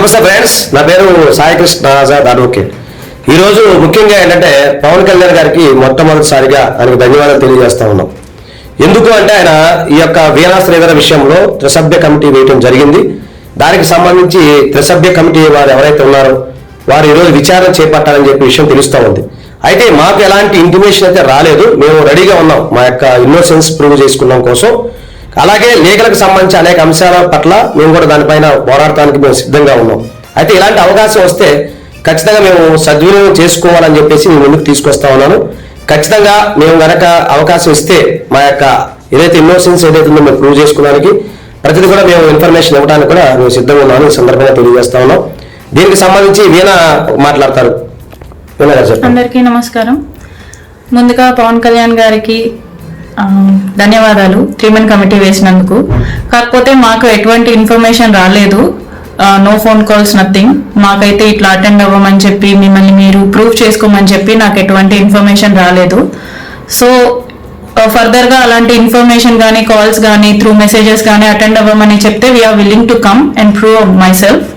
నమస్తే ఫ్రెండ్స్, నా పేరు సాయి కృష్ణ ఆజాద్ అడ్వకేట్. ఈరోజు ముఖ్యంగా ఏంటంటే పవన్ కళ్యాణ్ గారికి మొట్టమొదటిసారిగా ఆయనకు ధన్యవాదాలు తెలియజేస్తా ఉన్నాం. ఎందుకు అంటే ఆయన ఈ యొక్క వీణాశ్రీధర విషయంలో త్రిసభ్య కమిటీ వేయటం జరిగింది. దానికి సంబంధించి త్రిసభ్య కమిటీ వారు ఎవరైతే ఉన్నారో వారు ఈరోజు విచారణ చేపట్టాలని చెప్పి విషయం తెలుస్తూ ఉంది. అయితే మాకు ఎలాంటి ఇంటిమేషన్ అయితే రాలేదు. మేము రెడీగా ఉన్నాం మా యొక్క ఇన్నోసెన్స్ ప్రూవ్ చేసుకున్నాం కోసం. అలాగే లీగల్కి సంబంధించి అనేక అంశాల పట్ల మేము కూడా దానిపైన పోరాడటానికి మేము సిద్ధంగా ఉన్నాం. అయితే ఇలాంటి అవకాశం వస్తే ఖచ్చితంగా మేము సద్వినియోగం చేసుకోవాలని చెప్పేసి మేము ముందుకు తీసుకొస్తా ఉన్నాను. ఖచ్చితంగా మేము గనక అవకాశం ఇస్తే మా యొక్క ఏదైతే ఇన్నోసెన్స్ ఏదైతే ఉందో మేము ప్రూవ్ చేసుకోవడానికి ప్రతిదీ కూడా మేము ఇన్ఫర్మేషన్ ఇవ్వడానికి కూడా మేము సిద్ధంగా ఉన్నాను. ఈ సందర్భంగా తెలియజేస్తా ఉన్నాం. దీనికి సంబంధించి వీణ మాట్లాడతారు. వీణ గారు చెప్పండి. అందరికీ నమస్కారం. ముందుగా పవన్ కళ్యాణ్ గారికి ధన్యవాదాలు 3 కమిటీ వేసినందుకు. కాకపోతే మాకు ఎటువంటి ఇన్ఫర్మేషన్ రాలేదు. No phone calls, nothing. మాకైతే ఇట్లా అటెండ్ అవ్వమని చెప్పి మిమ్మల్ని మీరు ప్రూవ్ చేసుకోమని చెప్పి నాకు ఎటువంటి ఇన్ఫర్మేషన్ రాలేదు. సో ఫర్దర్గా అలాంటి ఇన్ఫర్మేషన్ కానీ కాల్స్ కానీ త్రూ మెసేజెస్ కానీ అటెండ్ అవ్వమని చెప్తే we are willing to come and prove my self.